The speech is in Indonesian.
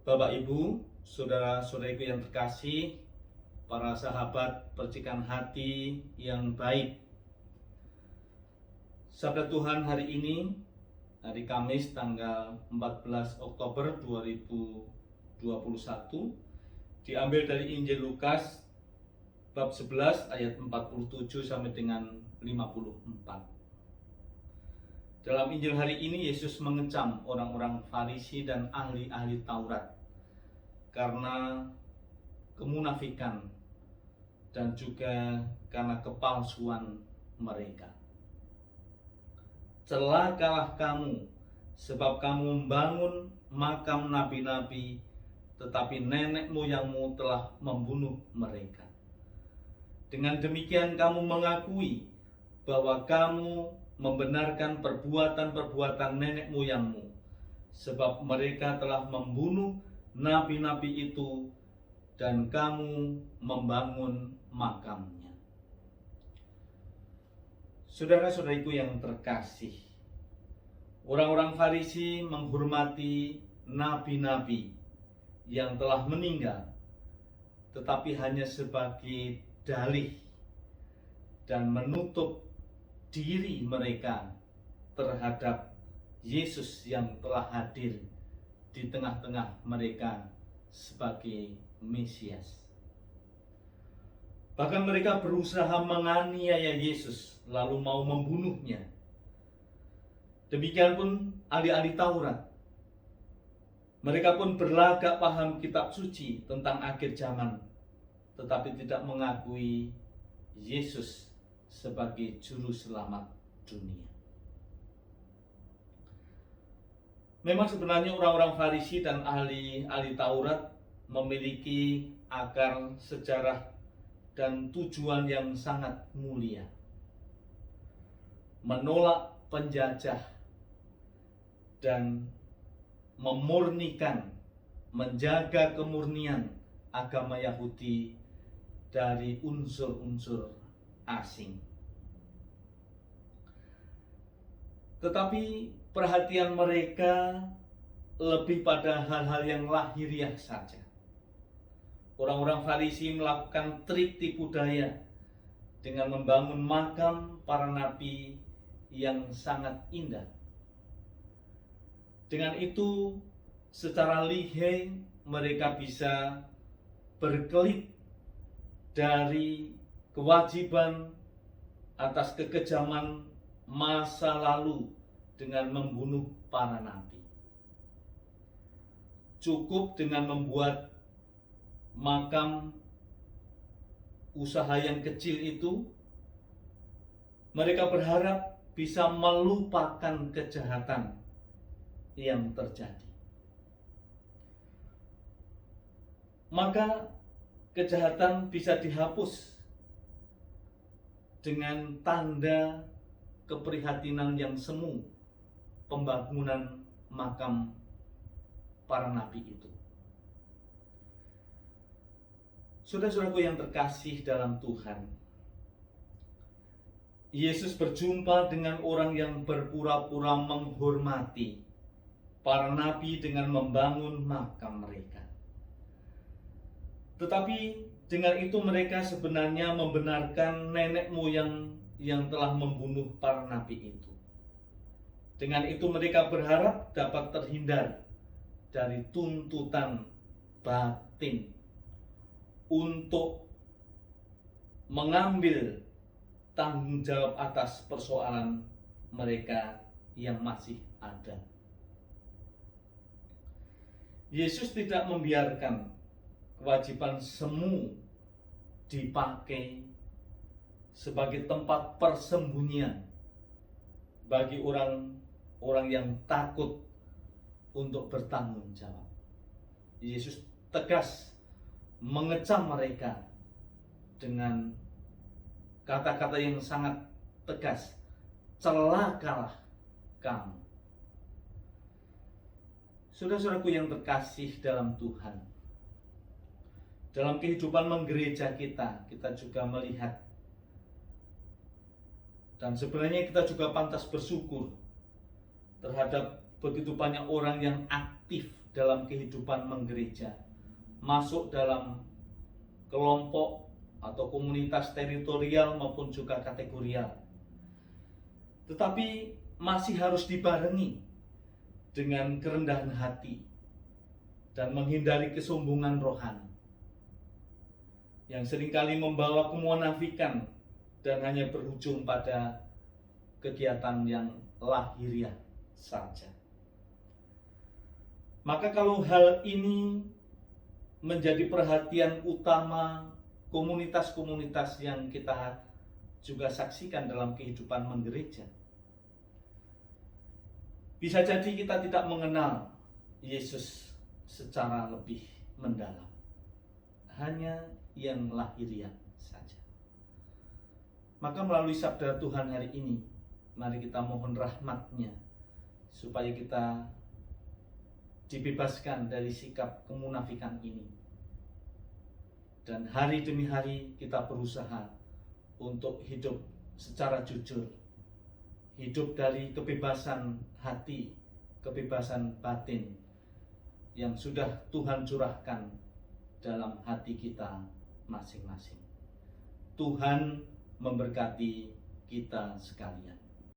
Bapak Ibu, saudara-saudariku yang terkasih, para sahabat percikan hati yang baik. Sabda Tuhan hari ini, hari Kamis tanggal 14 Oktober 2021, diambil dari Injil Lukas bab 11 ayat 47 sampai dengan 54. Dalam Injil hari ini Yesus mengecam orang-orang Farisi dan ahli-ahli Taurat karena kemunafikan dan juga karena kepalsuan mereka. Celakalah kamu, sebab kamu membangun makam nabi-nabi, tetapi nenek moyangmu telah membunuh mereka. Dengan demikian kamu mengakui bahwa kamu membenarkan perbuatan-perbuatan nenek moyangmu, sebab mereka telah membunuh nabi-nabi itu dan kamu membangun makamnya. Saudara-saudariku yang terkasih, orang-orang Farisi menghormati nabi-nabi yang telah meninggal, tetapi hanya sebagai dalih dan menutup diri mereka terhadap Yesus yang telah hadir di tengah-tengah mereka sebagai Mesias. Bahkan mereka berusaha menganiaya Yesus, lalu mau membunuhnya. Demikian pun ahli-ahli Taurat. Mereka pun berlagak paham kitab suci tentang akhir zaman, tetapi tidak mengakui Yesus sebagai juru selamat dunia. Memang sebenarnya orang-orang Farisi dan ahli Taurat memiliki akar sejarah dan tujuan yang sangat mulia. Menolak penjajah dan memurnikan, menjaga kemurnian agama Yahudi dari unsur-unsur asing. Tetapi perhatian mereka lebih pada hal-hal yang lahiriah saja. Orang-orang Farisi melakukan trik tipu daya dengan membangun makam para nabi yang sangat indah. Dengan itu, secara lihai mereka bisa berkelit dari kewajiban atas kekejaman masa lalu dengan membunuh para nabi. Cukup dengan membuat makam usaha yang kecil itu, mereka berharap bisa melupakan kejahatan yang terjadi. Maka kejahatan bisa dihapus dengan tanda keprihatinan yang semu pembangunan makam para nabi itu. Saudara-saudaraku yang terkasih dalam Tuhan, Yesus berjumpa dengan orang yang berpura-pura menghormati para nabi dengan membangun makam mereka. Tetapi dengan itu mereka sebenarnya membenarkan nenek moyang yang telah membunuh para nabi itu. Dengan itu mereka berharap dapat terhindar dari tuntutan batin untuk mengambil tanggung jawab atas persoalan mereka yang masih ada. Yesus tidak membiarkan kewajiban semu dipakai sebagai tempat persembunyian bagi orang-orang yang takut untuk bertanggung jawab. Yesus tegas mengecam mereka dengan kata-kata yang sangat tegas. Celakalah kamu. Saudara-saudaraku yang terkasih dalam Tuhan, dalam kehidupan menggereja kita juga melihat, dan sebenarnya kita juga pantas bersyukur terhadap begitu banyak orang yang aktif dalam kehidupan menggereja, masuk dalam kelompok atau komunitas teritorial maupun juga kategorial. Tetapi masih harus dibarengi dengan kerendahan hati dan menghindari kesombongan rohani yang seringkali membawa kemunafikan dan hanya berujung pada kegiatan yang lahiriah saja. Maka kalau hal ini menjadi perhatian utama komunitas-komunitas yang kita juga saksikan dalam kehidupan menggereja, bisa jadi kita tidak mengenal Yesus secara lebih mendalam, hanya yang lahiriah saja. Maka melalui sabda Tuhan hari ini, mari kita mohon rahmat-Nya supaya kita dibebaskan dari sikap kemunafikan ini. Dan hari demi hari kita berusaha untuk hidup secara jujur, hidup dari kebebasan hati, kebebasan batin yang sudah Tuhan curahkan dalam hati kita masing-masing. Tuhan memberkati kita sekalian.